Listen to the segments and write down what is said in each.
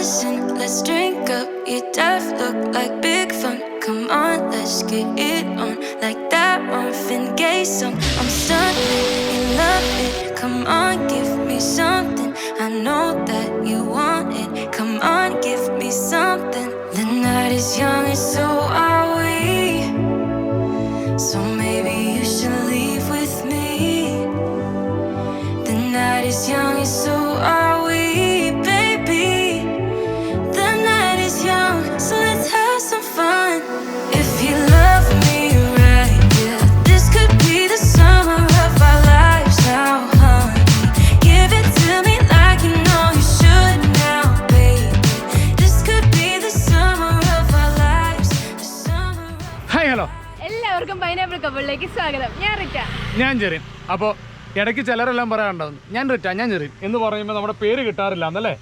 listen, let's drink up. Your death look like big fun. Come on, let's get it on. Like that Marvin Gaye song. I'm stunning, you love it. Come on, give me something. I know that you want it. Come on, give me something. The night is young and so are we. So maybe you should leave with me. The night is young and so are we, baby. The night is young, so let's have some fun. If you love me right, yeah, this could be the summer of our lives now, honey. Give it to me like you know you should now, baby. This could be the summer of our lives, the summer of... Hi, hello. എല്ലാവർക്കും pineapple കപ്പിളിലേക്ക് സ്വാഗതം. ഞാൻ റിറ്റ. ഞാൻ ജെറിൻ. അപ്പോൾ ഇടയ്ക്ക് ചിലരെല്ലാം പറയാറുണ്ടാവും ഞാൻ റിറ്റ ഞാൻ ജെറിൻ എന്ന് പറയുമ്പോൾ നമ്മുടെ പേര് കിട്ടാറില്ല എന്നല്ലേ?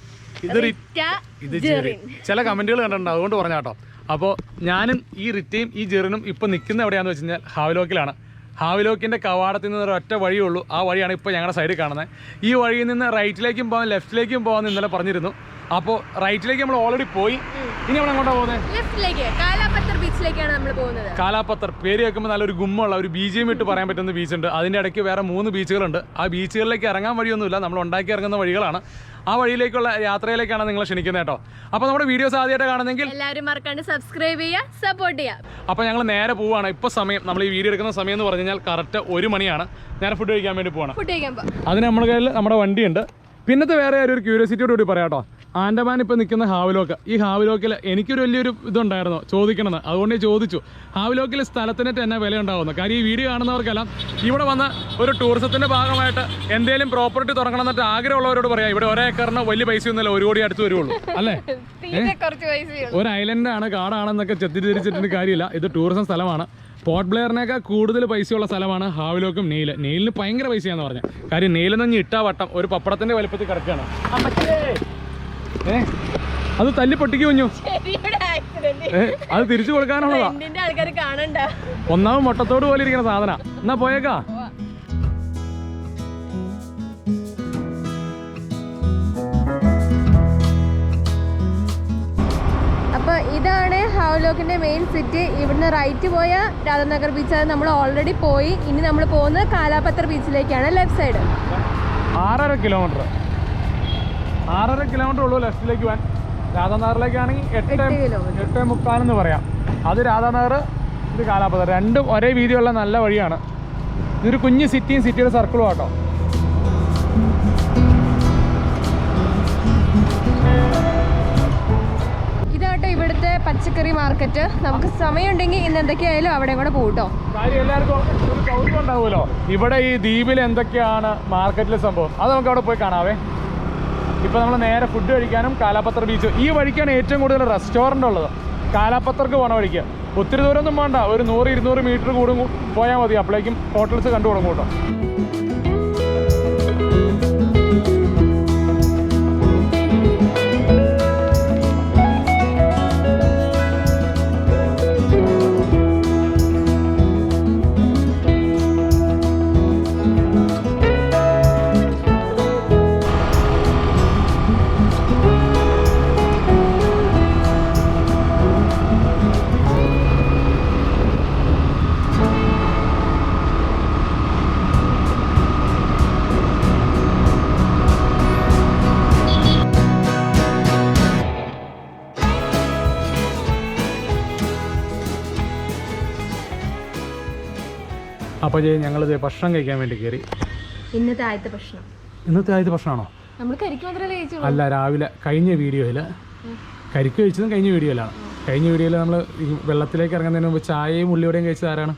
ഇത് ജെറിൻ. ചില കമൻറ്റുകൾ കണ്ടിട്ടുണ്ട്, അതുകൊണ്ട് പറഞ്ഞ കേട്ടോ. അപ്പോൾ ഞാനും ഈ റിറ്റയും ഈ ജെറിനും ഇപ്പോൾ നിൽക്കുന്ന എവിടെയാണെന്ന് വെച്ച് കഴിഞ്ഞാൽ ഹാവ്ലോക്കിലാണ്. ഹാവ്ലോക്കിൻ്റെ കവാടത്തിൽ നിന്ന് ഒരൊറ്റ വഴിയേ ഉള്ളൂ. ആ വഴിയാണ് ഇപ്പോൾ ഞങ്ങളുടെ സൈഡിൽ കാണുന്നത്. ഈ വഴിയിൽ നിന്ന് റൈറ്റിലേക്കും പോകാൻ ലെഫ്റ്റിലേക്കും പോകാമെന്ന് ഇന്നലെ പറഞ്ഞിരുന്നു. അപ്പോൾ റൈറ്റിലേക്ക് നമ്മൾ ഓൾറെഡി പോയി. ഇനി നമ്മൾ എങ്ങോട്ടാണ് പോകുന്നത്? ലെഫ്റ്റിലേക്ക്, കാലാപത്തർ ബീച്ചിലേക്കാണ് നമ്മൾ പോകുന്നത്. കാലാപത്തർ പേര് കേൾക്കുമ്പോൾ നല്ലൊരു ഗുമ്മുള്ള ഒരു BGM ഇട്ട് പറയാൻ പറ്റുന്ന ബീച്ചുണ്ട്. അതിൻ്റെ ഇടയ്ക്ക് വേറെ 3 ബീച്ചുകളുണ്ട്. ആ ബീച്ചുകളിലേക്ക് ഇറങ്ങാൻ വഴിയൊന്നുമില്ല, നമ്മൾ ഉണ്ടാക്കി ഇറങ്ങുന്ന വഴികളാണ്. ആ വഴിയിലേക്കുള്ള യാത്രയിലേക്കാണ് നിങ്ങളെ ക്ഷണിക്കുന്നത് കേട്ടോ. അപ്പോൾ നമ്മുടെ വീഡിയോസ് ആദ്യമായിട്ട് കാണുന്നെങ്കിൽ എല്ലാവരും മറക്കാണ്ട് സബ്സ്ക്രൈബ് ചെയ്യുക, സപ്പോർട്ട് ചെയ്യുക. അപ്പോൾ ഞങ്ങൾ നേരെ പോവുകയാണ്. ഇപ്പോൾ സമയം, നമ്മൾ ഈ വീഡിയോ എടുക്കുന്ന സമയം എന്ന് പറഞ്ഞു കഴിഞ്ഞാൽ കറക്റ്റ് 1 മണിയാണ്. നേരെ ഫുഡ് കഴിക്കാൻ വേണ്ടി പോകണം. അതിന് നമ്മുടെ കയ്യിൽ നമ്മുടെ വണ്ടിയുണ്ട്. പിന്നത്തെ വേറെ ഒരു ക്യൂരിയോസിറ്റിയോട് കൂടി പറയാം കേട്ടോ. ആൻഡമാൻ ഇപ്പോൾ നിൽക്കുന്ന ഹാവ്ലോക്ക്. ഈ ഹാവ്ലോക്കിൽ എനിക്കൊരു വലിയൊരു ഇതുണ്ടായിരുന്നു ചോദിക്കണമെന്ന്, അതുകൊണ്ട് ചോദിച്ചു. ഹാവ്ലോക്കിൽ സ്ഥലത്തിനൊക്കെ എന്നാ വില ഉണ്ടാവുന്നു. കാര്യം ഈ വീഡിയോ കാണുന്നവർക്കെല്ലാം ഇവിടെ വന്ന് ഒരു ടൂറിസത്തിൻ്റെ ഭാഗമായിട്ട് എന്തെങ്കിലും പ്രോപ്പർട്ടി തുറക്കണം എന്നിട്ട് ആഗ്രഹമുള്ളവരോട് പറയാം, ഇവിടെ ഒരേക്കറിന് വലിയ പൈസയൊന്നുമില്ല, 1 കോടി അടുത്ത് വരുള്ളൂ അല്ലേ? ഒരു ഐലൻഡാണ്, കാടാണെന്നൊക്കെ തെറ്റിദ്ധരിച്ചിട്ട് കാര്യമില്ല. ഇത് ടൂറിസം സ്ഥലമാണ്. പോർട്ട് ബ്ലെയറിനേക്കാൾ കൂടുതൽ പൈസയുള്ള സ്ഥലമാണ് ഹാവ്ലോക്കും നെയിലിന് ഭയങ്കര പൈസയാണെന്ന് പറഞ്ഞത്. കാര്യം നെയിലെന്ന് ഇട്ടാ വട്ടം ഒരു പപ്പടത്തിൻ്റെ വലുപ്പത്തിൽ കിടക്കുകയാണ്. അത് തല്ലി പൊട്ടിക്ക് കുഞ്ഞു, അത് തിരിച്ചു കൊടുക്കാനുള്ളതാ. 1ാം മുട്ടത്തോട് പോലെ ഇരിക്കുന്ന സാധന. എന്നാ പോയേക്കാ. അപ്പോൾ ഇതാണ് ഹാവ്ലോക്കിന്റെ മെയിൻ സിറ്റി. ഇവിടുന്ന് റൈറ്റ് പോയ രാധാനഗർ ബീച്ച് അത് നമ്മൾ ഓൾറെഡി പോയി. ഇനി നമ്മൾ പോകുന്നത് കാലാപത്തർ ബീച്ചിലേക്കാണ്, ലെഫ്റ്റ് സൈഡ്. 6.5 കിലോമീറ്റർ ഉള്ളൂ ലെഫ്റ്റിലേക്ക് പോകാൻ. രാധാനഗറിലേക്കാണെങ്കിൽ 8.3 എന്ന് പറയാം. അത് രാധാനഗർ, ഇത് കാലാപത്തർ, രണ്ടും ഒരേ വീതിയുള്ള നല്ല വഴിയാണ്. ഇതൊരു കുഞ്ഞ് സിറ്റിയും സിറ്റിയുടെ സർക്കിളും ആട്ടോ. ഇതാട്ടോ ഇവിടുത്തെ പച്ചക്കറി മാർക്കറ്റ്. നമുക്ക് സമയമുണ്ടെങ്കിൽ ഇന്ന് എന്തൊക്കെയായാലും അവിടെ കൂടെ പോകട്ടോ. കാര്യം എല്ലാവർക്കും ഒരു കൗതുകം ഉണ്ടാവുമല്ലോ, ഇവിടെ ഈ ദ്വീപിൽ എന്തൊക്കെയാണ് മാർക്കറ്റിലെ സംഭവം. അത് നമുക്ക് അവിടെ പോയി കാണാവേ. ഇപ്പോൾ നമ്മൾ നേരെ ഫുഡ് കഴിക്കാനും കാലാപത്തർ ബീച്ച്, ഈ വഴിക്കാണ് ഏറ്റവും കൂടുതൽ റെസ്റ്റോറൻ്റ് ഉള്ളത്. കാലാപത്തർക്ക് പോകണ വഴിക്ക് ഒത്തിരി ദൂരമൊന്നും വേണ്ട, ഒരു 100-200 മീറ്റർ കൂടും പോയാൽ മതി. അപ്പോഴേക്കും ഹോട്ടൽസ് കണ്ടു തുടങ്ങും കേട്ടോ. അപ്പോൾ ഞങ്ങളിത് ഭക്ഷണം കഴിക്കാൻ വേണ്ടി കയറി. ഇന്നത്തെ ആദ്യത്തെ ഭക്ഷണമാണോ? നമ്മൾ കരിക്ക് മാത്രമല്ലേ കഴിച്ചുള്ളൂ? അല്ല, രാവിലെ കഴിഞ്ഞ വീഡിയോയിൽ കരിക്ക് കഴിച്ചതും കഴിഞ്ഞ വീഡിയോയിലാണ്. കഴിഞ്ഞ വീഡിയോയിൽ നമ്മൾ വെള്ളത്തിലേക്ക് ഇറങ്ങുന്നതിന് മുമ്പ് ചായയും ഉള്ളിയോടെയും കഴിച്ചത് ആരാണ്?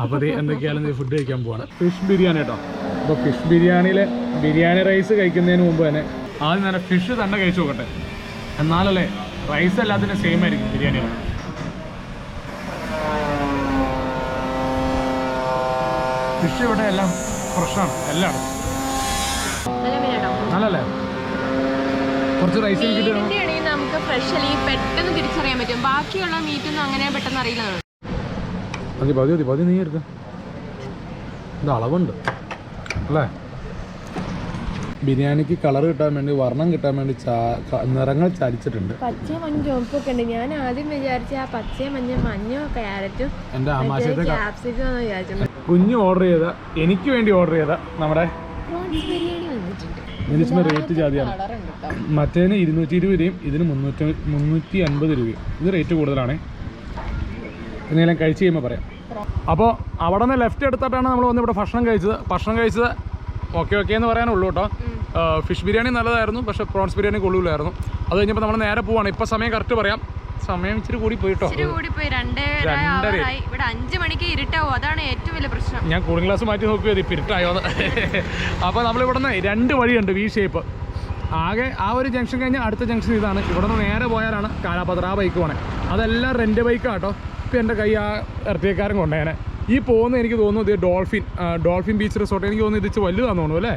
അപ്പോൾ എന്തൊക്കെയാലും ഫുഡ് കഴിക്കാൻ പോവാണ്. ഫിഷ് ബിരിയാണി കേട്ടോ. അപ്പോൾ ഫിഷ് ബിരിയാണിയിലെ ബിരിയാണി റൈസ് കഴിക്കുന്നതിന് മുമ്പ് തന്നെ ആദ്യം തന്നെ ഫിഷ് തന്നെ കഴിച്ചു നോക്കട്ടെ, എന്നാലല്ലേ റൈസ് എല്ലാത്തിനും സെയിം ആയിരിക്കും ബിരിയാണിയിൽ. ഫിഷ് ഇവിടെ എല്ലാം ഫ്രഷാണ്, എല്ലാം നല്ലല്ലേ. കുറച്ച് റൈസ് നമുക്ക് ഫ്രഷ് പെട്ടെന്ന് തിരിച്ചറിയാൻ പറ്റും. ബാക്കിയുള്ള മീറ്റൊന്നും അങ്ങനെ പെട്ടെന്ന് അറിയില്ല. പതി നീ എടുക്ക, ഇത് അളവുണ്ട് അല്ലേ? ബിരിയാണിക്ക് കളർ കിട്ടാൻ വേണ്ടി, വർണ്ണം കിട്ടാൻ വേണ്ടി നിറങ്ങൾ ചാലിച്ചിട്ടുണ്ട്. പച്ച മഞ്ഞ ചുവപ്പൊക്കെ ഉണ്ട്. ഞാൻ ആദ്യം വിചാരിച്ച ആ പച്ച മഞ്ഞ ക്യാരറ്റും എൻ്റെ ആമാശയത്തെ ക്യാപ്സിക്കം എന്ന് വിചാരിച്ചു. കുഞ്ഞ് ഓർഡർ ചെയ്ത, എനിക്ക് വേണ്ടി ഓർഡർ ചെയ്ത നമ്മുടെ ബിരിയാണി വന്നിട്ടുണ്ട്. ഇതിന് റേറ്റ് ജാതിയാണ്. മറ്റേതിന് 220 രൂപയും ഇതിന് 350 രൂപയും. ഇത് റേറ്റ് കൂടുതലാണ്. എന്തെങ്കിലും കഴിച്ച് കഴിയുമ്പോൾ പറയാം. അപ്പോൾ അവിടെ നിന്ന് ലെഫ്റ്റ് എടുത്തിട്ടാണ് നമ്മൾ വന്ന് ഇവിടെ ഭക്ഷണം കഴിച്ചത്. ഓക്കെ എന്ന് പറയാനുള്ളൂ കേട്ടോ. ഫിഷ് ബിരിയാണി നല്ലതായിരുന്നു, പക്ഷേ പ്രോൺസ് ബിരിയാണി കൊള്ളൂലായിരുന്നു. അത് കഴിഞ്ഞപ്പോൾ നമ്മൾ നേരെ പോവാണ്. ഇപ്പോൾ സമയം കറക്റ്റ് പറയാം. സമയം ഇച്ചിരി കൂടി പോയിട്ടോ. 2:30 ഇവിടെ 5 മണിക്ക് ഇരുട്ടാവും. അതാണ് ഏറ്റവും വലിയ പ്രശ്നം. ഞാൻ കൂളിംഗ് ഗ്ലാസ് മാറ്റി നോക്കിയത് ഇപ്പം ഇരുട്ടായോന്ന്. അപ്പോൾ നമ്മളിവിടെ നിന്ന് 2 വഴിയുണ്ട്, വി ഷേപ്പ്. ആകെ ആ ഒരു ജംഗ്ഷൻ കഴിഞ്ഞാൽ അടുത്ത ജംഗ്ഷൻ ഇതാണ്. ഇവിടെ നിന്ന് നേരെ പോയാലാണ് കാലാപത്ര. ആ ബൈക്ക് പോണേ, അതെല്ലാം റെൻ്റ് ബൈക്കാണ് കേട്ടോ. ഇപ്പം എൻ്റെ കൈ ആ ഇറക്കിയക്കാരൻ കൊണ്ടേനെ. ഈ പോകുന്നത് എനിക്ക് തോന്നുന്നു ഇത് ഡോൾഫിൻ ബീച്ച് റിസോർട്ട്. എനിക്ക് തോന്നുന്നു ഇത് വലുതാന്ന് തോന്നുന്നു അല്ലേ.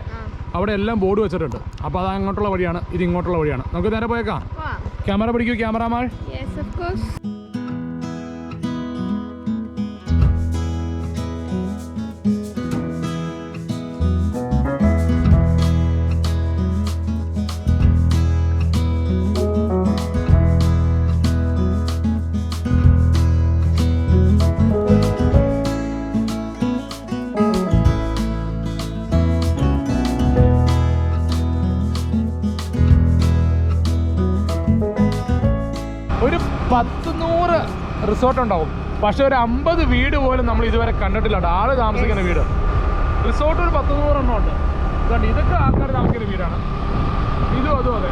അവിടെ എല്ലാം ബോർഡ് വെച്ചിട്ടുണ്ട്. അപ്പോൾ അത് അങ്ങോട്ടുള്ള വഴിയാണ്, ഇത് ഇങ്ങോട്ടുള്ള വഴിയാണ്. നമുക്ക് നേരെ പോയേക്കാം. ക്യാമറ പിടിക്കൂ ക്യാമറമാൻ. ഒരു 100 റിസോർട്ട് ഉണ്ടാവും, പക്ഷെ ഒരു 50 വീട് പോലും നമ്മൾ ഇതുവരെ കണ്ടിട്ടില്ല. ആള് താമസിക്കുന്ന വീട്. റിസോർട്ട് ഒരു 100 എണ്ണം ഉണ്ട്. അതുകൊണ്ട് ഇതൊക്കെ ആൾക്കാർ താമസിക്കുന്ന വീടാണ്. അതും അതെ.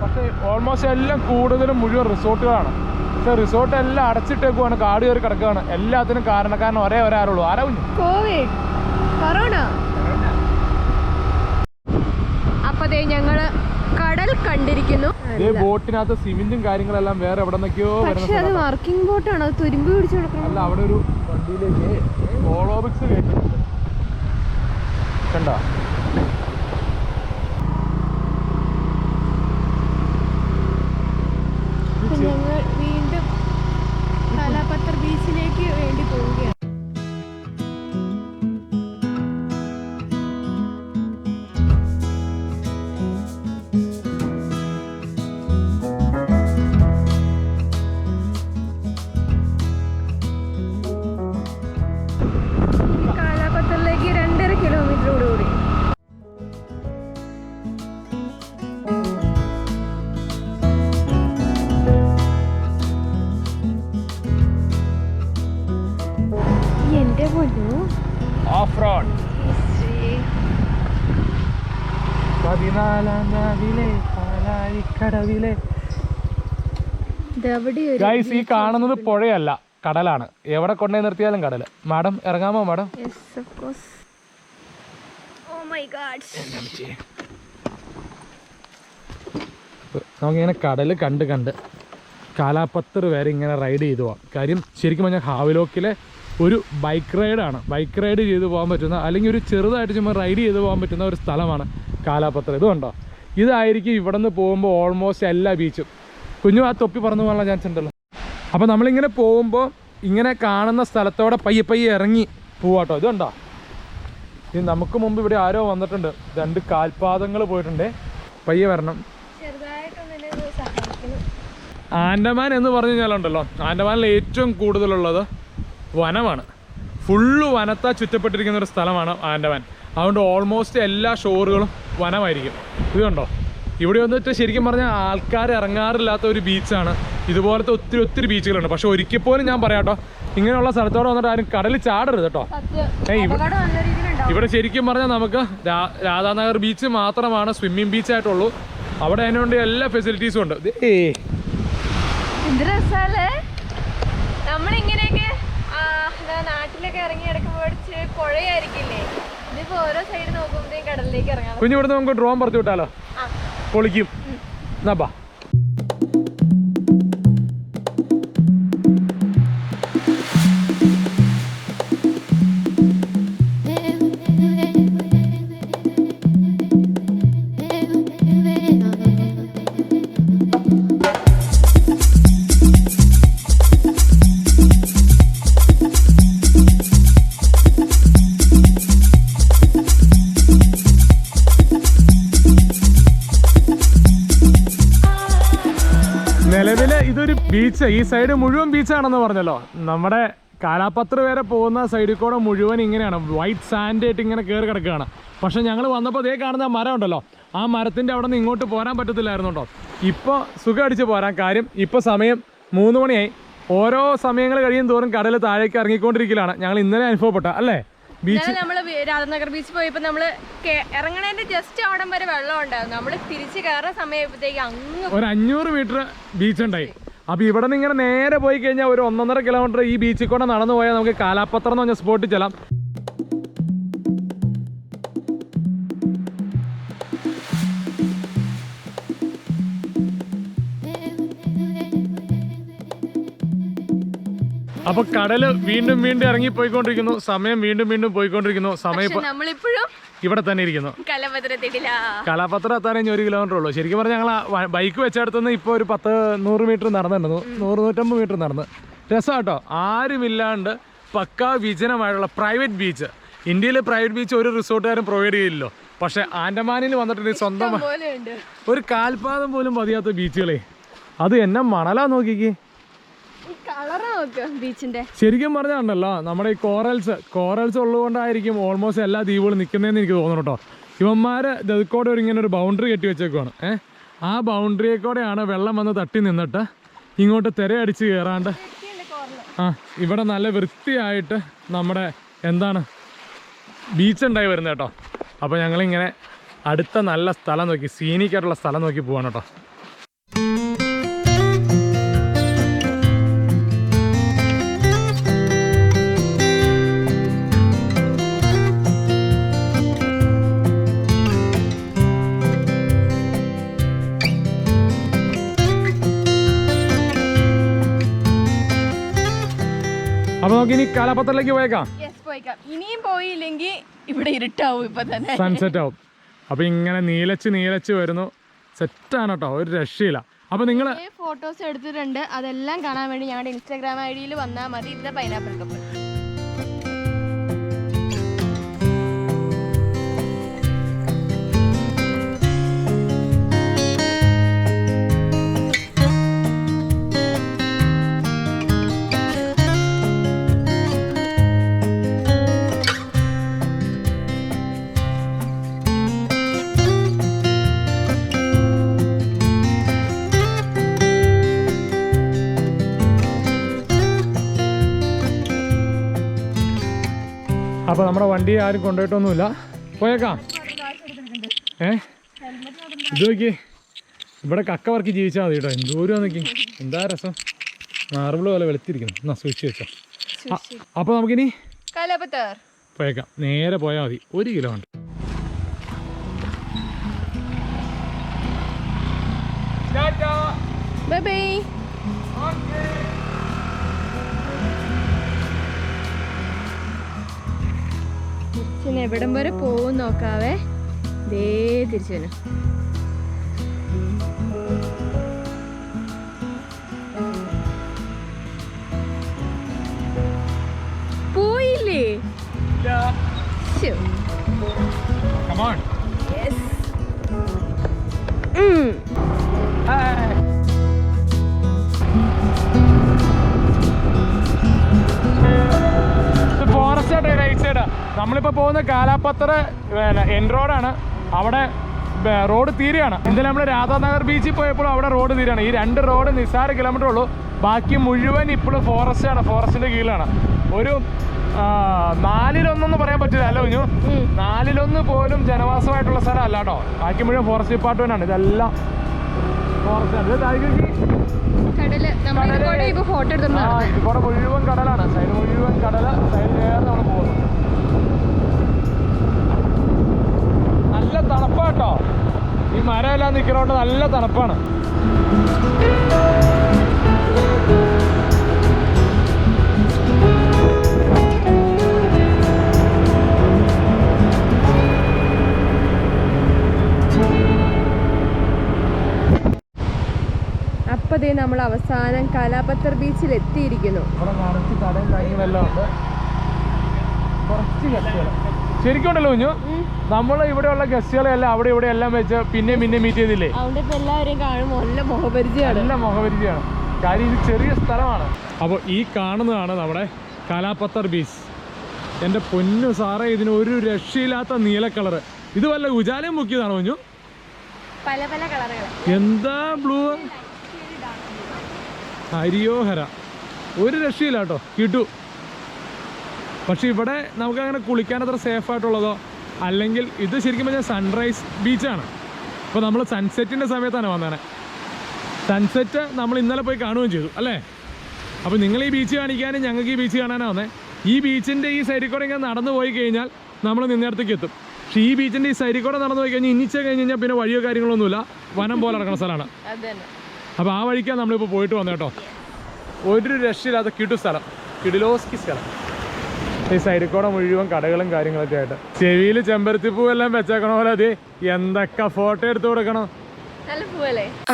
പക്ഷേ ഓൾമോസ്റ്റ് എല്ലാം കൂടുതലും മുഴുവൻ റിസോർട്ടുകളാണ്. പക്ഷെ റിസോർട്ട് എല്ലാം അടച്ചിട്ടേക്കുവാണ്, കാട് കയറി കിടക്കുകയാണ്. എല്ലാത്തിനും കാരണക്കാരൻ ഒരാളുള്ളൂ. ആരാ? Covid, corona. അപ്പൊ ഞങ്ങള് കടൽ കണ്ടിരിക്കുന്നു. ബോട്ടിനകത്ത് സിമെന്റും കാര്യങ്ങളെല്ലാം വേറെ എവിടെ നിന്നൊക്കെയോ. പക്ഷെ അത് വർക്കിംഗ് ബോട്ടാണ്, അത് തുരുമ്പ് പിടിച്ചു കൊടുക്കണം. അല്ല, അവിടെ ഒരു വണ്ടിയിലേക്ക് ഹോളോബിക്സ് കേട്ടിട്ടുണ്ട്. കണ്ടോ? ഞങ്ങൾ വീണ്ടും കാലാപത്ര ബീച്ചിലേക്ക് വേണ്ടി പോവുകയാണ്. കാലാപത്രയിലേക്ക് 2.5 കിലോമീറ്റർ കൂടി. എന്റെ പൊന്നു, ഓഫ് റോഡ് 14-ാം നാവിലെ പാലാഴിക്കടവിലെ. ഗൈസ്, ഈ കാണുന്നത് പുഴയല്ല, കടലാണ്. എവിടെ കൊണ്ടേ നിർത്തിയാലും കടൽ. മാഡം ഇറങ്ങാമോ മാഡം? നമുക്കിങ്ങനെ കടൽ കണ്ട് കാലാപത്ര വരെ ഇങ്ങനെ റൈഡ് ചെയ്തു പോവാം. കാര്യം ശരിക്കും പറഞ്ഞാൽ ഹാവ്ലോക്കിലെ ഒരു ബൈക്ക് റൈഡാണ്. ബൈക്ക് റൈഡ് ചെയ്ത് പോകാൻ പറ്റുന്ന, അല്ലെങ്കിൽ ഒരു ചെറുതായിട്ട് ചുമ്മാ റൈഡ് ചെയ്ത് പോകാൻ പറ്റുന്ന ഒരു സ്ഥലമാണ് കാലാപത്ര. ഇത് കണ്ടോ? ഇതായിരിക്കും ഇവിടെ നിന്ന് പോകുമ്പോൾ ഓൾമോസ്റ്റ് എല്ലാ ബീച്ചും. കുഞ്ഞു ആ തൊപ്പി പറന്നു പോകാനുള്ള ചാൻസ് ഉണ്ടല്ലോ. അപ്പോൾ നമ്മളിങ്ങനെ പോകുമ്പോൾ ഇങ്ങനെ കാണുന്ന സ്ഥലത്തോടെ പയ്യെ ഇറങ്ങി പോവാട്ടോ. ഇത് കണ്ടോ? ഇത് നമുക്ക് മുമ്പ് ഇവിടെ ആരോ വന്നിട്ടുണ്ട്. 2 കാൽപാദങ്ങൾ പോയിട്ടുണ്ട്. പയ്യെ വരണം. ആൻഡമാൻ എന്ന് പറഞ്ഞു കഴിഞ്ഞാലുണ്ടല്ലോ, ആൻഡമാനിൽ ഏറ്റവും കൂടുതലുള്ളത് വനമാണ്. ഫുള്ള് വനത്താൽ ചുറ്റപ്പെട്ടിരിക്കുന്ന ഒരു സ്ഥലമാണ് ആൻഡമാൻ. അതുകൊണ്ട് ഓൾമോസ്റ്റ് എല്ലാ ഷോറുകളും വനമായിരിക്കും. ഇത് കണ്ടോ? ഇവിടെ വന്നിട്ട് ശരിക്കും പറഞ്ഞാൽ ആൾക്കാർ ഇറങ്ങാറില്ലാത്ത ഒരു ബീച്ചാണ്. ഇതുപോലത്തെ ഒത്തിരി ബീച്ചുകളുണ്ട്. പക്ഷെ ഒരിക്കൽ പോലും ഞാൻ പറയാം കേട്ടോ, ഇങ്ങനെയുള്ള സ്ഥലത്തോടെ വന്നിട്ട് ആരും കടലിൽ ചാടരുത് കേട്ടോ. ഇവിടെ ശരിക്കും പറഞ്ഞാൽ നമുക്ക് രാധാനഗർ ബീച്ച് മാത്രമാണ് സ്വിമ്മിങ് ബീച്ചായിട്ടുള്ളൂ. അവിടെ അതിനുവേണ്ടി എല്ലാ ഫെസിലിറ്റീസും ഉണ്ട്. നമ്മളിങ്ങനെയൊക്കെ നാട്ടിലൊക്കെ ഇറങ്ങി കിടക്കുമ്പോൾ പുഴയായിരിക്കില്ലേ, ഇതിപ്പോ ഓരോ സൈഡ് നോക്കുമ്പോഴത്തേക്കും കടലിലേക്ക് ഇറങ്ങാം. കുഞ്ഞു ഇവിടുന്ന് നമുക്ക് ഡ്രോൺ പറത്തി വിട്ടാലോ? പൊളിക്കും. എന്നാ ബീച്ച് ഈ സൈഡ് മുഴുവൻ ബീച്ചാണെന്ന് പറഞ്ഞല്ലോ. നമ്മുടെ കാലാപത്ര വരെ പോകുന്ന സൈഡിൽ കൂടെ മുഴുവൻ ഇങ്ങനെയാണ്, വൈറ്റ് സാൻഡ് ആയിട്ട് ഇങ്ങനെ കയറി കിടക്കുകയാണ്. പക്ഷെ ഞങ്ങൾ വന്നപ്പോൾ ഇതേ കാണുന്ന മരം ഉണ്ടല്ലോ, ആ മരത്തിൻ്റെ അവിടെ നിന്ന് ഇങ്ങോട്ട് പോരാൻ പറ്റത്തില്ലായിരുന്നു കേട്ടോ. ഇപ്പോൾ സുഖം അടിച്ച് പോരാൻ. കാര്യം ഇപ്പോൾ സമയം 3 മണിയായി. ഓരോ സമയങ്ങൾ കഴിയും തോറും കടൽ താഴേക്ക് ഇറങ്ങിക്കൊണ്ടിരിക്കലാണ്. ഞങ്ങൾ ഇന്നലെ അനുഭവപ്പെട്ട അല്ലേ ബീച്ച്. നമ്മൾ രാധാനഗർ ബീച്ച് പോയപ്പോൾ നമ്മൾ ഇറങ്ങണതിന്റെ ജസ്റ്റ് അവിടം വരെ വെള്ളം ഉണ്ടായിരുന്നു. നമ്മൾ തിരിച്ച് കയറുന്ന സമയത്തേക്ക് അങ്ങ് ഒരു 500 മീറ്റർ ബീച്ച് ഉണ്ടായി. അപ്പോൾ ഇവിടെ നിന്ന് ഇങ്ങനെ നേരെ പോയി കഴിഞ്ഞാൽ ഒരു 1.5 കിലോമീറ്റർ ഈ ബീച്ചിൽ കൂടെ നടന്നു പോയാൽ നമുക്ക് കാലാപത്രം എന്ന് പറഞ്ഞ സ്പോട്ടിൽ ചെല്ലാം. അപ്പൊ കടല് വീണ്ടും വീണ്ടും ഇറങ്ങി പോയിക്കൊണ്ടിരിക്കുന്നു. സമയം വീണ്ടും വീണ്ടും പോയിക്കൊണ്ടിരിക്കുന്നു. സമയം നമ്മളിപ്പോഴും ഇവിടെ തന്നെ ഇരിക്കുന്നു. കലാപത്രം എത്താൻ 1 കിലോമീറ്റർ ഉള്ളൂ. ശരിക്കും പറഞ്ഞാൽ ഞങ്ങൾ ബൈക്ക് വെച്ചെടുത്തുനിന്ന് ഇപ്പോൾ ഒരു 100 മീറ്റർ നടന്നിട്ടുണ്ടോ, 100-150 മീറ്റർ നടന്ന്. രസമാട്ടോ, ആരുമില്ലാണ്ട് പക്കാ വിജനമായിട്ടുള്ള പ്രൈവറ്റ് ബീച്ച്. ഇന്ത്യയിലെ പ്രൈവറ്റ് ബീച്ച് ഒരു റിസോർട്ടുകാരും പ്രൊവൈഡ് ചെയ്യില്ലല്ലോ. പക്ഷെ ആൻഡമാനിൽ വന്നിട്ടുണ്ടെങ്കിൽ സ്വന്തം ഒരു കാൽപാദം പോലും മതിയാത്ത ബീച്ചുകളെ. അത് എന്നെ മണലാ നോക്കിക്കേ. ശരിക്കും പറഞ്ഞാണ്ടല്ലോ നമ്മുടെ ഈ കോറൽസ് ഉള്ളതുകൊണ്ടായിരിക്കും ഓൾമോസ്റ്റ് എല്ലാ ദ്വീപുകളും നിൽക്കുന്നതെന്ന് എനിക്ക് തോന്നുന്നു കേട്ടോ. ഇവന്മാര് ദൽക്കോടെ ഇങ്ങനെ ഒരു ബൗണ്ടറി കെട്ടി വെച്ചേക്കുവാണ്. ആ ബൗണ്ടറിയെ കൂടെയാണ് വെള്ളം വന്ന് തട്ടി നിന്നിട്ട് ഇങ്ങോട്ട് തിരയടിച്ച് കയറാണ്ട് ഇവിടെ നല്ല വൃത്തിയായിട്ട് നമ്മുടെ എന്താണ് ബീച്ച് ഉണ്ടായി വരുന്നത് കേട്ടോ. അപ്പോൾ ഞങ്ങളിങ്ങനെ അടുത്ത നല്ല സ്ഥലം നോക്കി, സീനിക്കായിട്ടുള്ള സ്ഥലം നോക്കി പോവാണ് കേട്ടോ. അപ്പൊ നമുക്ക് ഇനി കാലാപത്രത്തിലേക്ക് പോയേക്കാം. ഇനിയും പോയില്ലെങ്കിൽ ഇവിടെ ഇരുട്ടാവും, ഇപ്പൊ തന്നെ സൺസെറ്റ് ആവും. അപ്പൊ ഇങ്ങനെ നീലച്ച് വരുന്നു. സെറ്റാണ് കേട്ടോ, ഒരു രക്ഷയില്ല. അപ്പൊ നിങ്ങൾ ഫോട്ടോസ് എടുത്തിട്ടുണ്ട്, അതെല്ലാം കാണാൻ വേണ്ടി ഞങ്ങളുടെ ഇൻസ്റ്റാഗ്രാം ഐഡിയിൽ വന്നാൽ മതി. ഇത് പൈനാപ്പിൾ കപ്പിൾ. അപ്പോൾ നമ്മുടെ വണ്ടി ആരും കൊണ്ടുപോയിട്ടൊന്നുമില്ല. പോയേക്കാം. ഇത് നോക്കി, ഇവിടെ കക്ക വറക്കി ജീവിച്ചാൽ മതി കേട്ടോ. എന്തോരം നോക്കി, എന്താ രസം. മാർബിൾ പോലെ വെളുത്തിരിക്കുന്നു. എന്നാ സൂക്ഷിച്ച് വെച്ചോ. അപ്പോൾ നമുക്കിനി പോയേക്കാം. നേരെ പോയാൽ മതി. 1 കിലോമീറ്റർ. Bye bye. എവിടം വരെ പോകും നോക്കാവേ. ദേ തിരിച്ചു വരും. പോയില്ലേ? നമ്മളിപ്പോൾ പോകുന്ന കാലാപത്ര എൻ റോഡാണ്. അവിടെ റോഡ് തീരെയാണ്. ഇന്നലെ നമ്മൾ രാധാനഗർ ബീച്ചിൽ പോയപ്പോൾ അവിടെ റോഡ് തീരെയാണ്. ഈ 2 റോഡ് നിസ്സാര കിലോമീറ്റർ ഉള്ളൂ. ബാക്കി മുഴുവൻ ഇപ്പോഴും ഫോറസ്റ്റാണ്, ഫോറസ്റ്റിൻ്റെ കീഴിലാണ്. ഒരു 4-1 പറയാൻ പറ്റില്ല. അല്ല കുഞ്ഞു, 4-1 പോലും ജനവാസമായിട്ടുള്ള സ്ഥലം അല്ല കേട്ടോ. ബാക്കി മുഴുവൻ ഫോറസ്റ്റ് ഡിപ്പാർട്ട്മെന്റ് ആണ്. ഇതെല്ലാം ഫോറസ്റ്റാണ്. ഇവിടെ മുഴുവൻ കടലാണ്. സൈഡ് മുഴുവൻ കടല. സൈഡ് നേരെ നമ്മൾ പോകുന്നു. നല്ല തണുപ്പാട്ടോ. ഈ മരമെല്ലാം നിൽക്കുന്നതുകൊണ്ട് നല്ല തണുപ്പാണ്. അപ്പതേ നമ്മൾ അവസാനം കാലാപത്തർ ബീച്ചിൽ എത്തിയിരിക്കുന്നു. ശരിക്കും ഉണ്ടല്ലോ കുഞ്ഞു, നമ്മൾ ഇവിടെയുള്ള ഗസ്റ്റുകളെല്ലാം അവിടെ ഇവിടെ എല്ലാം വെച്ച് പിന്നെ മീറ്റ് ചെയ്തില്ലേ? അതുകൊണ്ട് ഇപ്പൊ എല്ലാവരെയും കാണുമ്പോൾ നല്ല മുഖപരിചയമാണ്. നല്ല മുഖപരിചയമാണ്. കാര്യം ഇത് ചെറിയ സ്ഥലമാണ്. അപ്പോൾ ഈ കാണുന്നതാണ് നമ്മുടെ കാലാപത്തർ ബീച്ച്. എൻ്റെ പൊന്നു സാറേ, ഇതിന് ഒരു രക്ഷയില്ലാത്ത നീല കളറ്. ഇത് വല്ല ഉജാലയും മുക്കിയതാണോ കുഞ്ഞു? പല പല കളറുകൾ. എന്താ ബ്ലൂ, ഹരിയോഹര, ഒരു രക്ഷയില്ല കേട്ടോ, കിട്ടു. പക്ഷെ ഇവിടെ നമുക്കങ്ങനെ കുളിക്കാൻ അത്ര സേഫ് ആയിട്ടുള്ളതോ അല്ലെങ്കിൽ ഇത് ശരിക്കും പറഞ്ഞാൽ സൺറൈസ് ബീച്ചാണ്. അപ്പോൾ നമ്മൾ സൺസെറ്റിൻ്റെ സമയത്താണ് വന്നത്. സൺസെറ്റ് നമ്മൾ ഇന്നലെ പോയി കാണുകയും ചെയ്തു അല്ലേ. അപ്പോൾ നിങ്ങൾ ഈ ബീച്ച് കാണിക്കാനും ഞങ്ങൾക്ക് ഈ ബീച്ച് കാണാനാണ് വന്നത്. ഈ ബീച്ചിൻ്റെ ഈ സൈഡിൽ കൂടെ ഇങ്ങനെ നടന്നു പോയി കഴിഞ്ഞാൽ നമ്മൾ നിന്നേടത്തേക്ക് എത്തും. പക്ഷേ ഈ ബീച്ചിൻ്റെ ഈ സൈഡിൽ കൂടെ നടന്നു പോയി കഴിഞ്ഞാൽ ഇനിച്ച കഴിഞ്ഞ് കഴിഞ്ഞാൽ പിന്നെ വഴിയോ കാര്യങ്ങളൊന്നുമില്ല, വനം പോലെ നടക്കുന്ന സ്ഥലമാണ്. അപ്പോൾ ആ വഴിക്കാണ് നമ്മളിപ്പോൾ പോയിട്ട് വന്നത് കേട്ടോ. ഒരു രക്ഷയില്ലാത്ത കിടു സ്ഥലം, കിടിലോസ്കി സ്ഥലം. ഈ സൈഡിൽ കൂടെ മുഴുവൻ കടകളും കാര്യങ്ങളൊക്കെ ആയിട്ട്. ചെവിയിൽ ചെമ്പരത്തിപ്പൂവെല്ലാം വെച്ചേക്കണ പോലെ അത് എന്തൊക്കെ ഫോട്ടോ എടുത്ത് കൊടുക്കണം.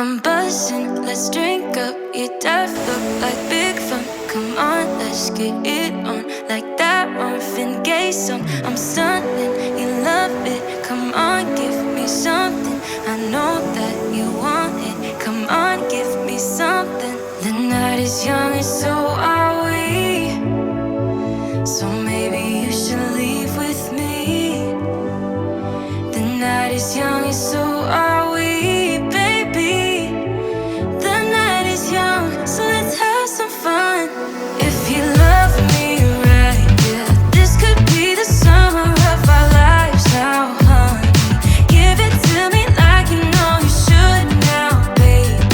I'm buzzing, let's drink up. Your dad look like big fun. Come on, let's get it on. Like that Marvin Gaye song. I'm stunning, you love it. Come on, give me something. I know that you want it. Come on, give me something. The night is young and so are we. So maybe you should leave with me. The night is young and so are we. So let's have some fun. If you love me right, yeah, this could be the summer of our lives now, honey. Give it to me like you know you should now, baby.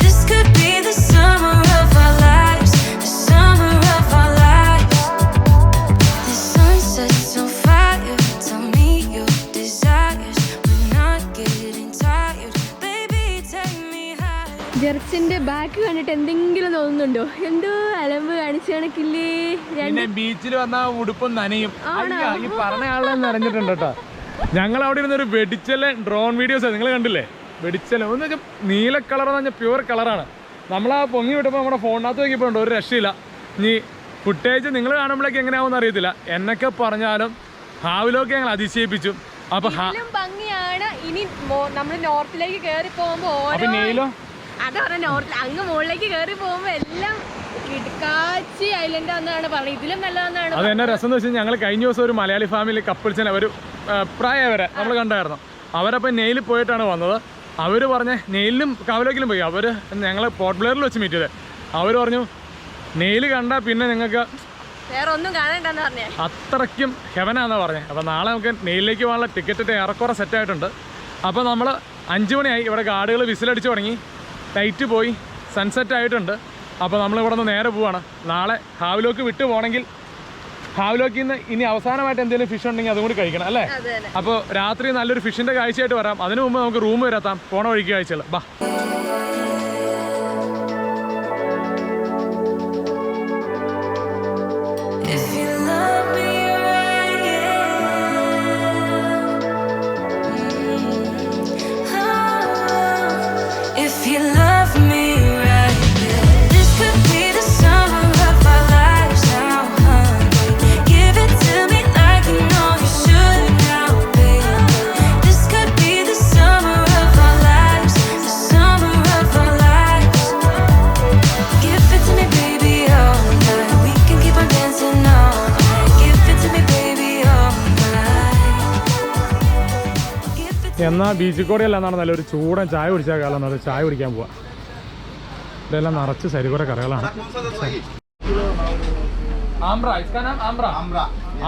This could be the summer of our lives, the summer of our lives. The sun sets on fire, tell me your desires. We're not getting tired, baby, take me high. ജെർസിന്റെ back കണ്ടിട്ട് എന്തെങ്കിലും തോന്നുന്നുണ്ടോ? എന്തോ അലമ്പ് കാണിച്ചു കണക്കില്ലേ. പിന്നെ ബീച്ചിൽ വന്ന ഉടുപ്പും നനയും. ഈ പറഞ്ഞ ആളെ നനഞ്ഞിട്ടുണ്ട് കേട്ടോ. ഞങ്ങൾ അവിടെ ഇരുന്നൊരു വെടിച്ചല് ഡ്രോൺ വീഡിയോസ് നിങ്ങൾ കണ്ടില്ലേ? വെടിച്ചല് എന്ന് വെച്ചാൽ നീല കളർ എന്ന് പറഞ്ഞാൽ പ്യുവർ കളറാണ്. നമ്മൾ ആ പൊങ്ങി വിട്ടപ്പോൾ നമ്മുടെ ഫോണിനകത്ത് നോക്കിയപ്പോഴുണ്ട്, ഒരു രക്ഷയില്ല. ഇനി ഫുട്ടേജ് നിങ്ങൾ കാണുമ്പോഴേക്ക് എങ്ങനെയാവുമെന്ന് അറിയത്തില്ല. എന്നൊക്കെ പറഞ്ഞാലും ഹാവിലൊക്കെ ഞങ്ങൾ അതിശയിപ്പിച്ചു. അപ്പൊ ഭംഗിയാണ്. ഇനി നമ്മൾ നോർത്തിലേക്ക് കയറി പോകുമ്പോ അതാ പറഞ്ഞ നോർത്തിൽ അങ്ങ് മുകളിലേക്ക് കയറി പോകുമ്പോ എല്ലാം കിടക്കാച്ചി ഐലൻഡ് എന്നാണ് പറഞ്ഞത്. ഇതിലും നല്ലതെന്നാണ്. അത് എന്നാ രസം എന്ന് വെച്ചാൽ ഞങ്ങൾ കഴിഞ്ഞ ദിവസം ഒരു മലയാളി ഫാമിലി കപ്പിൾസിനെ ഒരു പ്രായവരെ നമ്മൾ കണ്ടായിരുന്നു. അവരപ്പോൾ നെയിലിൽ പോയിട്ടാണ് വന്നത്. അവർ പറഞ്ഞ നെയിലും കാവലോക്കിലും പോയി. അവർ ഞങ്ങൾ പോർട്ട് ബ്ലെയറിൽ വെച്ച് മീറ്റ് ചെയ്തത്. അവർ പറഞ്ഞു നെയിൽ കണ്ടാൽ പിന്നെ നിങ്ങൾക്ക് വേറെ ഒന്നും കാണണ്ടെന്ന് പറഞ്ഞേ. അത്രയ്ക്കും ഹെവനാന്നാണ് പറഞ്ഞത്. അപ്പോൾ നാളെ നമുക്ക് നെയിലേക്ക് പോകാനുള്ള ടിക്കറ്റ് ഏറെക്കുറെ സെറ്റായിട്ടുണ്ട്. അപ്പോൾ നമ്മൾ 5 മണിയായി. ഇവിടെ ഗാർഡുകൾ വിസിലടിച്ച് തുടങ്ങി. ലൈറ്റ് പോയി, സൺസെറ്റ് ആയിട്ടുണ്ട്. അപ്പോൾ നമ്മളിവിടെ നിന്ന് നേരെ പോവാണ്. നാളെ ഹാവിലോക്ക് വിട്ടു പോകണമെങ്കിൽ ഹാവിലോക്കിൽ നിന്ന് ഇനി അവസാനമായിട്ട് എന്തെങ്കിലും ഫിഷ് ഉണ്ടെങ്കിൽ അതും കൂടി കഴിക്കണം അല്ലേ. അപ്പോൾ രാത്രി നല്ലൊരു ഫിഷിൻ്റെ കാഴ്ചയായിട്ട് വരാം. അതിനു മുമ്പ് നമുക്ക് റൂം വരെത്താം. പോണ വഴിക്ക് കാഴ്ചകൾ ബാ. എന്നാൽ ബീച്ചിൽ കൂടെയല്ല എന്നാണ് നല്ലൊരു ചൂടൻ ചായ കുടിച്ചാൽ കാലം എന്നത് ചായ കുടിക്കാൻ പോവാം. ഇതെല്ലാം നിറച്ച് സരികുറെ കറികളാണ്.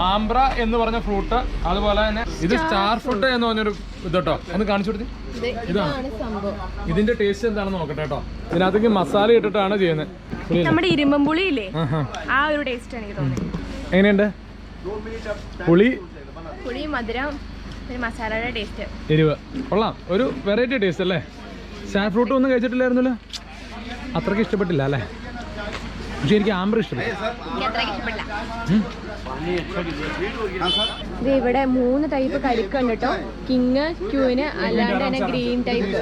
ആംബ്ര എന്ന് പറഞ്ഞ ഫ്രൂട്ട്, അതുപോലെ തന്നെ ഇത് സ്റ്റാർ ഫ്രൂട്ട് എന്ന് പറഞ്ഞൊരു ഇതട്ടോ. ഒന്ന് കാണിച്ചു കൊടുത്തി. ഇതാണ് ഇതിന്റെ ടേസ്റ്റ് എന്താണെന്ന് നോക്കട്ടെ കേട്ടോ. ഇതിനകത്തേക്ക് മസാല ഇട്ടിട്ടാണ് ചെയ്യുന്നത്. നമ്മുടെ ഇരുമ്പുളി ഇല്ലേ, ആ ഒരു ടേസ്റ്റ് എനിക്ക് തോന്നുന്നത്. എങ്ങനെയുണ്ട്? പുളി, മധുരം, മസാലയുടെ ടേസ്റ്റ്, എരിവ് കൊള്ളാം. ഒരു വെറൈറ്റി ടേസ്റ്റ് അല്ലേ. സ്റ്റാർ ഫ്രൂട്ട് ഒന്നും കഴിച്ചിട്ടില്ലായിരുന്നല്ലോ. അത്രയ്ക്ക് ഇഷ്ടപ്പെട്ടില്ല അല്ലേ? പക്ഷെ എനിക്ക് ആംബ്ര ഇഷ്ടപ്പെട്ടു. ഇവിടെ 3 ടൈപ്പ് കരിക്കുണ്ട് കേട്ടോ. കിങ്, ക്യൂന്, അല്ലാണ്ട് തന്നെ ഗ്രീൻ ടൈപ്പ്.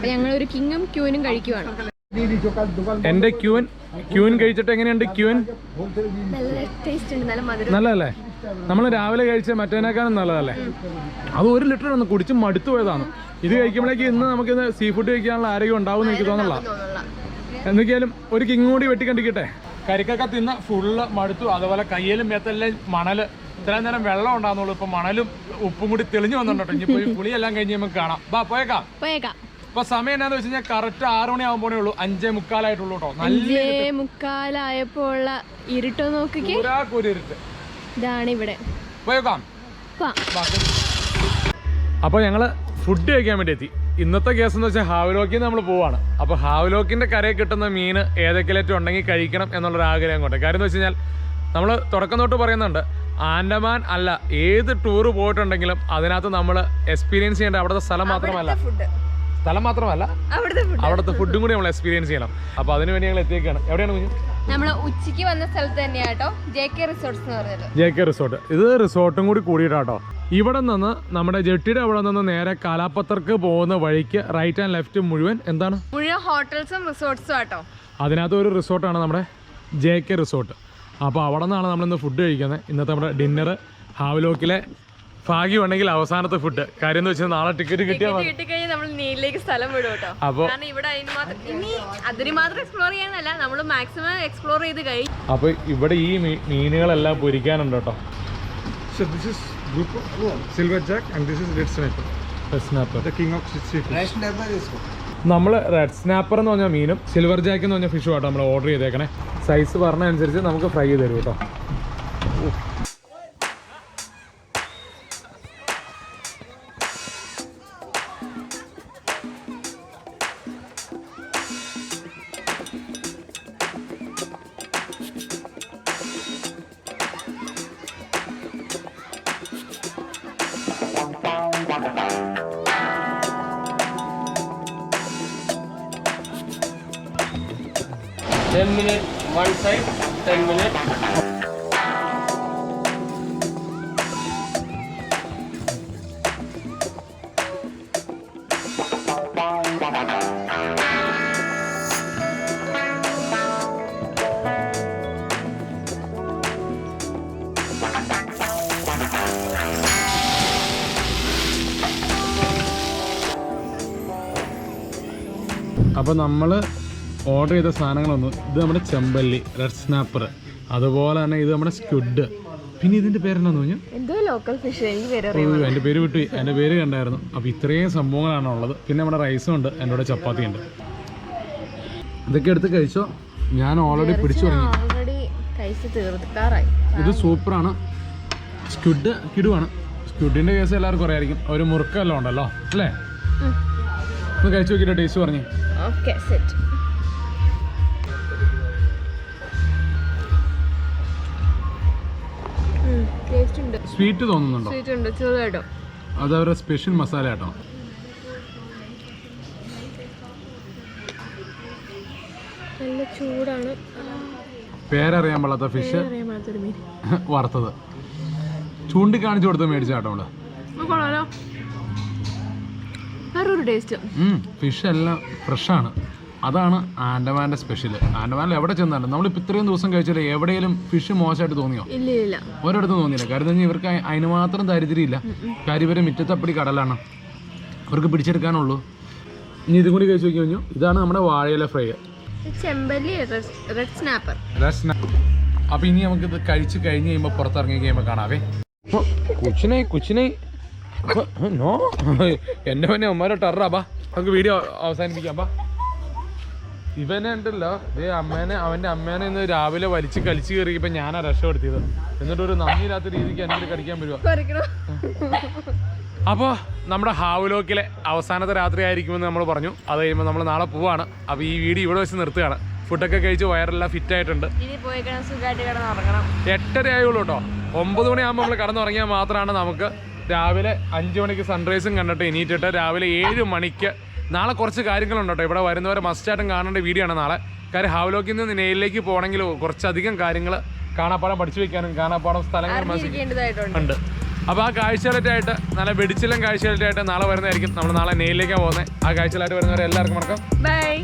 ഞങ്ങളൊരു കിങ്ങും ക്യൂനും കഴിക്കുവാണ്. എന്റെ ക്യൂൻ കഴിച്ചിട്ട് എങ്ങനെയുണ്ട്? ക്യൂൻ നല്ല ടേസ്റ്റ് ഉണ്ട്, നല്ല മധുരം. നല്ലല്ലേ? നമ്മൾ രാവിലെ കഴിച്ച മറ്റേനേക്കാളും നല്ലതല്ലേ? അത് 1 ലിറ്റർ ഒന്ന് കുടിച്ച് മടുത്തു പോയതാണ്. ഇത് കഴിക്കുമ്പോഴേക്ക് ഇന്ന് നമുക്കിന്ന് സീ ഫുഡ് കഴിക്കാനുള്ള ആരോഗ്യം ഉണ്ടാവും എനിക്ക് തോന്നുന്നില്ല. എന്തൊക്കെയാലും ഒരു കിങ് കൂടി വെട്ടിക്കണ്ടിക്കട്ടെ. കരിക്കൊക്കെ തിന്ന ഫുള്ള് മടുത്തു. അതുപോലെ കയ്യിലും മേത്തെല്ലാം മണല്. ഇത്രയും നേരം വെള്ളം ഉണ്ടാകുന്നുള്ളൂ. ഇപ്പൊ മണലും ഉപ്പും കൂടി തെളിഞ്ഞു വന്നിട്ടോ. ഇനിയിപ്പോ ഈ പുളിയെല്ലാം കഴിഞ്ഞ് നമുക്ക് കാണാം. പോയേക്കാം. ഇപ്പൊ സമയം എന്താന്ന് വെച്ച് കഴിഞ്ഞാൽ കറക്റ്റ് 6 മണിയാകുമ്പോഴേ ഉള്ളൂ. 5:45 ആയിട്ടുള്ളൂ കേട്ടോ. 5:45 ഇരുട്ടോ നോക്കിക്കേ. ഇരുട്ട് ഇതാണ് ഇവിടെ. പോയേക്കാം. അപ്പൊ ഞങ്ങള് ഫുഡ് കഴിക്കാൻ വേണ്ടി എത്തി. ഇന്നത്തെ കേസ് എന്ന് വെച്ചാൽ ഹാവ്ലോക്കിൽ നമ്മൾ പോവാണ്. അപ്പോൾ ഹാവ്ലോക്കിന്റെ കരയിൽ കിട്ടുന്ന മീൻ ഏതൊക്കെയായിട്ടും ഉണ്ടെങ്കിൽ കഴിക്കണം എന്നുള്ളൊരു ആഗ്രഹം കൊണ്ട്. കാര്യം എന്ന് വെച്ച് കഴിഞ്ഞാൽ നമ്മൾ തുടക്കം തൊട്ട് പറയുന്നുണ്ട്, ആൻഡമാൻ അല്ല ഏത് ടൂർ പോയിട്ടുണ്ടെങ്കിലും അതിനകത്ത് നമ്മൾ എക്സ്പീരിയൻസ് ചെയ്യേണ്ട അവിടുത്തെ സ്ഥലം മാത്രമല്ല അവിടുത്തെ ഫുഡും കൂടി നമ്മൾ എക്സ്പീരിയൻസ് ചെയ്യണം. അപ്പോൾ അതിന് വേണ്ടി ഞങ്ങൾ എത്തിയേക്കാണ്. എവിടെയാണ് കുഞ്ഞു? നമ്മൾ ഉച്ചയ്ക്ക് വന്ന സ്ഥലത്ത് തന്നെയാട്ടോ, JK റിസോർട്ട്സ് എന്ന് പറഞ്ഞത്. JK resort. ഇത് റിസോർട്ടും കൂടി കൂടിയിട്ടാട്ടോ. ഇവിടെ നിന്ന് നമ്മുടെ ജെട്ടിയുടെ അവിടെ നിന്ന് നേരെ കാലാപ്പത്തർക്ക് പോകുന്ന വഴിക്ക് റൈറ്റ് ആൻഡ് ലെഫ്റ്റ് മുഴുവൻ ഹോട്ടൽസും റിസോർട്ട്സും ആട്ടോ. അതിനകത്ത് ഒരു റിസോർട്ടാണ് നമ്മുടെ JK റിസോർട്ട്. അപ്പോൾ അവിടെ നിന്നാണ് നമ്മളിന്ന് ഫുഡ് കഴിക്കുന്നത്. ഇന്നത്തെ നമ്മുടെ ഡിന്നർ ഹാവ്ലോക്കിലെ ഭാഗ്യമുണ്ടെങ്കിൽ അവസാനത്തെ ഫുഡ്. കാര്യം എന്ന് വെച്ചാൽ നാളെ ടിക്കറ്റ് കിട്ടിയാൽ നമ്മൾ നീലിലേക്ക് സ്ഥലം വിടും കേട്ടോ. അപ്പോൾ ഇവിടെ അതിന് മാത്രം എക്സ്പ്ലോർ ചെയ്യാനല്ല, നമ്മൾ മാക്സിമം എക്സ്പ്ലോർ ചെയ്ത് കഴിയും. അപ്പോൾ ഇവിടെ ഈ മീനുകളെല്ലാം പൊരിക്കാനുണ്ട് കേട്ടോ. Silverjack and this is red snapper. Red snapper. The king of seafood. Red snapper is good. നമ്മൾ റെഡ് സ്നാപ്പർ എന്ന് പറഞ്ഞ മീനും സിൽവർ ജാക്ക് എന്ന് പറഞ്ഞ ഫിഷും ആട്ടോ നമ്മൾ ഓർഡർ ചെയ്തേക്കണേ. സൈസ് പറഞ്ഞ അനുസരിച്ച് നമുക്ക് ഫ്രൈ ചെയ്ത് തരും കേട്ടോ. Ten minutes one side, 10 minutes. അപ്പോൾ നമ്മൾ ഓർഡർ ചെയ്ത സാധനങ്ങളൊന്നും, ഇത് നമ്മുടെ ചെമ്പല്ലി, റെഡ് സ്നാപ്പർ, അതുപോലെ തന്നെ ഇത് നമ്മുടെ സ്ക്വിഡ്, പിന്നെ ഇതിൻ്റെ പേരെന്താന്ന് പറഞ്ഞു? Local fish. എൻ്റെ പേര് വിട്ടു, എൻ്റെ പേര് കണ്ടായിരുന്നു. അപ്പോൾ ഇത്രയും സംഭവങ്ങളാണ് ഉള്ളത്. പിന്നെ നമ്മുടെ റൈസും ഉണ്ട്, എൻ്റെ കൂടെ ചപ്പാത്തി ഉണ്ട്. ഇതൊക്കെ എടുത്ത് കഴിച്ചോ. ഞാൻ ഓൾറെഡി പിടിച്ചു തുടങ്ങി. ഇത് സൂപ്പറാണ്. സ്ക്വിഡ് കിടുവാണ്. സ്ക്വിഡിൻ്റെ കേസ് എല്ലാവർക്കും അറിയായിരിക്കും. ഒരു മുറുക്കെല്ലാം ഉണ്ടല്ലോ അല്ലേ? ഒന്ന് കഴിച്ചു നോക്കിയിട്ട് ടേസ്റ്റ് പറഞ്ഞു. സ്വീറ്റ് തോന്നുന്നുണ്ടോ? അത് അവരുടെ സ്പെഷ്യൽ മസാല ആട്ടോ. നല്ല ചൂടാണ്. പേരറിയാൻ പാടാത്ത ഫിഷ് വറുത്തത് ചൂണ്ടിക്കാണിച്ചു കൊടുത്ത് മേടിച്ചാട്ടോ നമ്മള്. ഫിഷ് എല്ലാം ഫ്രഷാണ്. അതാണ് ആൻഡമാൻ്റെ സ്പെഷ്യൽ. ആൻഡമാനിൽ എവിടെ ചെന്നാലും നമ്മളിപ്പോൾ ഇത്രയും ദിവസം കഴിച്ചാലും എവിടെയെങ്കിലും ഫിഷ് മോശമായിട്ട് തോന്നിയോ? ഇല്ല, ഒരിടത്തും തോന്നിയില്ല. കാര്യം ഇവർക്ക് അതിന് മാത്രം ദാരിദ്ര്യമില്ല. കാര്യം ഇവരെ മുറ്റത്തപ്പടി കടലാണ്, അവർക്ക് പിടിച്ചെടുക്കാനുള്ളൂ. ഇനി ഇതും കൂടി കഴിച്ചു നോക്കി കഴിഞ്ഞു. ഇതാണ് നമ്മുടെ വാഴയില ഫ്രൈ, ചെമ്പല്ലി, റെഡ് സ്നാപ്പർ. അപ്പോൾ ഇനി നമുക്കിത് കഴിച്ച് കഴിഞ്ഞ് കഴിയുമ്പോൾ പുറത്തിറങ്ങി കഴിയുമ്പോൾ കാണാവേ. കുച്ചിനെ നോ എൻ്റെ പിന്നെ അമ്മമാരെ ടെററാ. നമുക്ക് വീഡിയോ അവസാനിപ്പിക്കാം. ഇവനെ ഉണ്ടല്ലോ, അവൻ്റെ അമ്മേനെ ഇന്ന് രാവിലെ വലിച്ച് കളിച്ച് കയറിയപ്പോൾ ഞാനാ രക്ഷപ്പെടുത്തിയത്. എന്നിട്ടൊരു നന്ദിയില്ലാത്ത രീതിക്ക് എനിക്ക് കടിക്കാൻ വരുവാ. അപ്പോൾ നമ്മുടെ ഹാവ്ലോക്കിലെ അവസാനത്തെ രാത്രി ആയിരിക്കുമെന്ന് നമ്മൾ പറഞ്ഞു. അത് കഴിയുമ്പോൾ നമ്മൾ നാളെ പോവാണ്. അപ്പോൾ ഈ വീഡിയോ ഇവിടെ വെച്ച് നിർത്തുകയാണ്. ഫുഡൊക്കെ കഴിച്ച് വയറെല്ലാം ഫിറ്റ് ആയിട്ടുണ്ട്. 8:30 ആയുള്ളൂ കേട്ടോ. 9 മണിയാകുമ്പോൾ നമ്മൾ കടന്നുറങ്ങിയാൽ മാത്രമാണ് നമുക്ക് രാവിലെ 5 മണിക്ക് സൺറൈസും കണ്ടിട്ട് എണീറ്റിട്ട് രാവിലെ 7 മണിക്ക് നാളെ കുറച്ച് കാര്യങ്ങളുണ്ട് കേട്ടോ. ഇവിടെ വരുന്നവരെ മസ്റ്റായിട്ടും കാണേണ്ട വീഡിയോ ആണ് നാളെ. കാര്യം ഹാവ്ലോക്കിൽ നിന്ന് നെയിലേക്ക് പോകണമെങ്കിൽ കുറച്ചധികം കാര്യങ്ങൾ കാണാപ്പാടം പഠിച്ചു വെക്കാനും കാണാപ്പാടം സ്ഥലങ്ങൾ ഉണ്ട്. അപ്പോൾ ആ കാഴ്ചകളായിട്ട് നല്ല വെടിച്ചിലും കാഴ്ചകളായിട്ട് നാളെ വരുന്നതായിരിക്കും. നമ്മൾ നാളെ നെയിലേക്കാണ് പോകുന്നത്. ആ കാഴ്ചകളായിട്ട് വരുന്നവരെ എല്ലാവർക്കും വണക്കം. ബൈ.